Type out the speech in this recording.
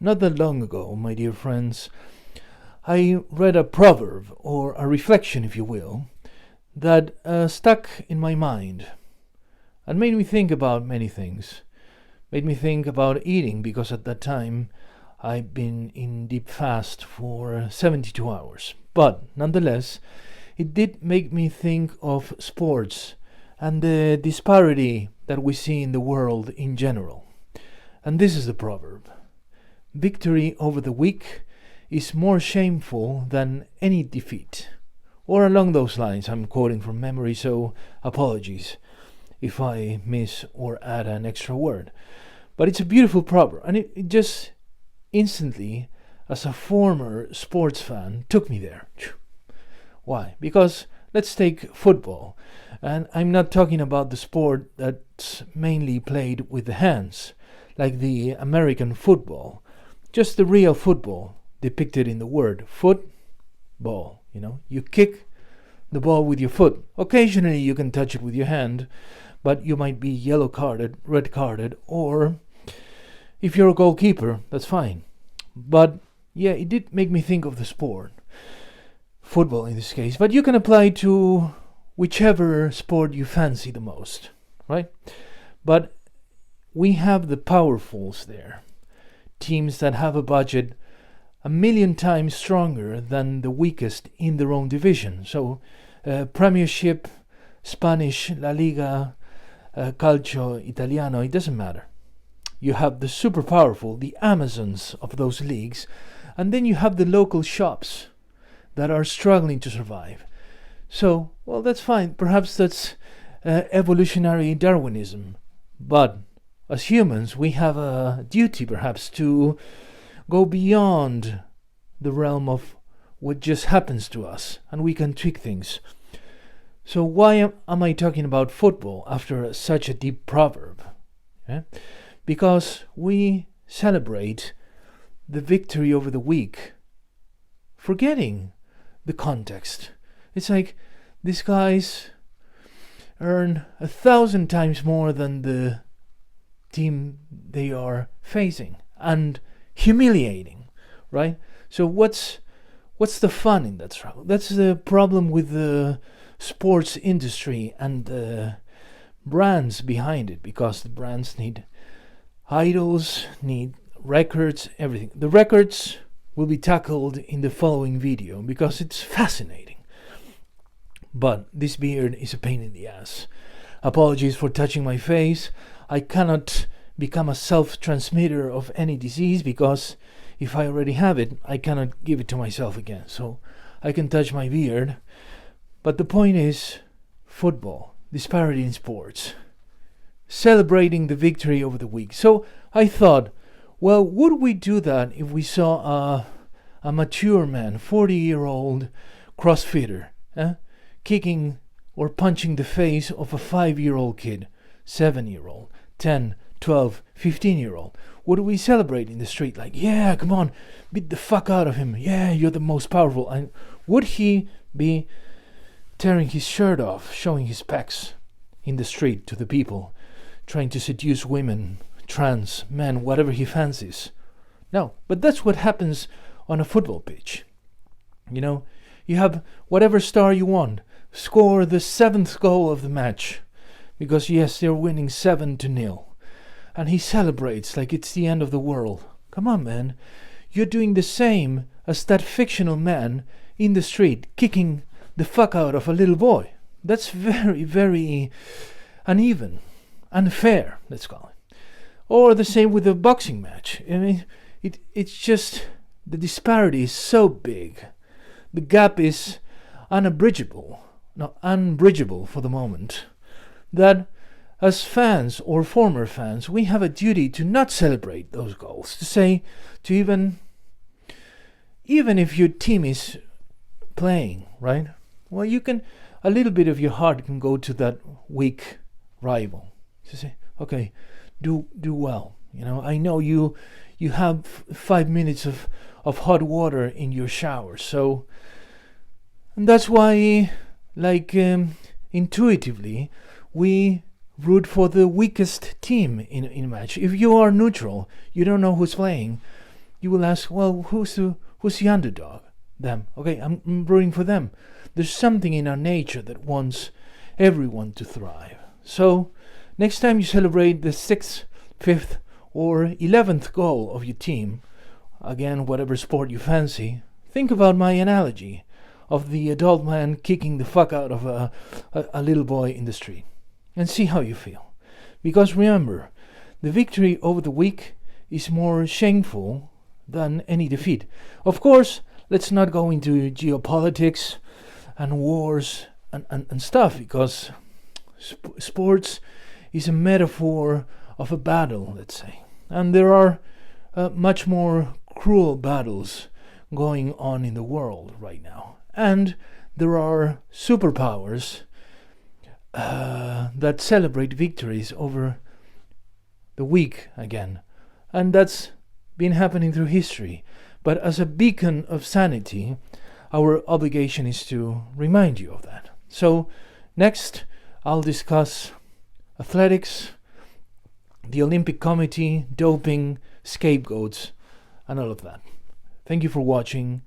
Not that long ago, my dear friends, I read a proverb, or a reflection if you will, that stuck in my mind and made me think about many things. Made me think about eating, because at that time I'd been in deep fast for 72 hours. But nonetheless, it did make me think of sports and the disparity that we see in the world in general. And this is the proverb: victory over the weak is more shameful than any defeat. Or along those lines. I'm quoting from memory, so apologies if I miss or add an extra word. But it's a beautiful proverb, and it just instantly, as a former sports fan, took me there. Why? Because let's take football, and I'm not talking about the sport that's mainly played with the hands, like the American football, just the real football depicted in the word football. You kick the ball with your foot. Occasionally you can touch it with your hand, but you might be yellow carded, red carded, or if you're a goalkeeper, that's fine. But yeah, it did make me think of the sport, football in this case, but you can apply to whichever sport you fancy the most, right? But we have the powerfuls there, teams that have a budget a million times stronger than the weakest in their own division. So Premiership, Spanish, La Liga, Calcio Italiano, it doesn't matter. You have the super powerful, the Amazons of those leagues, and then you have the local shops that are struggling to survive. So, well, that's fine. Perhaps that's evolutionary Darwinism. But as humans, we have a duty perhaps to go beyond the realm of what just happens to us, and we can tweak things. So why am I talking about football after such a deep proverb? Because we celebrate the victory over the weak, forgetting the context. It's like these guys earn 1,000 times more than the team they are facing, and humiliating, right? So what's the fun in that struggle? That's the problem with the sports industry and the brands behind it, because the brands need idols, need records, everything. The records will be tackled in the following video because it's fascinating. But this beard is a pain in the ass. Apologies for touching my face. I cannot become a self-transmitter of any disease, because if I already have it, I cannot give it to myself again. So I can touch my beard. But the point is, football, disparity in sports, celebrating the victory over the weak. So I thought, well, would we do that if we saw a mature man, 40-year-old CrossFitter, kicking or punching the face of a 5-year-old kid, 7-year-old, 10, 12, 15-year-old? Would we celebrate in the street like, yeah, come on, beat the fuck out of him, yeah, you're the most powerful? And would he be tearing his shirt off, showing his pecs in the street to the people, trying to seduce women, trans men, whatever he fancies? No, but that's what happens on a football pitch. You have whatever star you want, score the 7th goal of the match, because yes, they're winning 7-0, and he celebrates like it's the end of the world. Come on, man, you're doing the same as that fictional man in the street kicking the fuck out of a little boy. That's very, very uneven, unfair, let's call it. Or the same with a boxing match. I mean, it's just, the disparity is so big. The gap is unbridgeable for the moment, that as fans or former fans, we have a duty to not celebrate those goals, to say, to even if your team is playing, right? Well, you can, a little bit of your heart can go to that weak rival. To say, okay, do well. I know you have 5 minutes of hot water in your shower, so, and that's why, intuitively, we root for the weakest team in a match. If you are neutral, you don't know who's playing, you will ask, well, who's the underdog? Them. Okay, I'm rooting for them. There's something in our nature that wants everyone to thrive. So, next time you celebrate the 6th, 5th, or 11th goal of your team, again, whatever sport you fancy, think about my analogy of the adult man kicking the fuck out of a little boy in the street, and see how you feel. Because remember, the victory over the weak is more shameful than any defeat. Of course, let's not go into geopolitics and wars and stuff, because sports is a metaphor of a battle, let's say. And there are much more cruel battles going on in the world right now. And there are superpowers that celebrate victories over the weak again. And that's been happening through history. But as a beacon of sanity, our obligation is to remind you of that. So next, I'll discuss athletics, the Olympic Committee, doping, scapegoats, and all of that. Thank you for watching.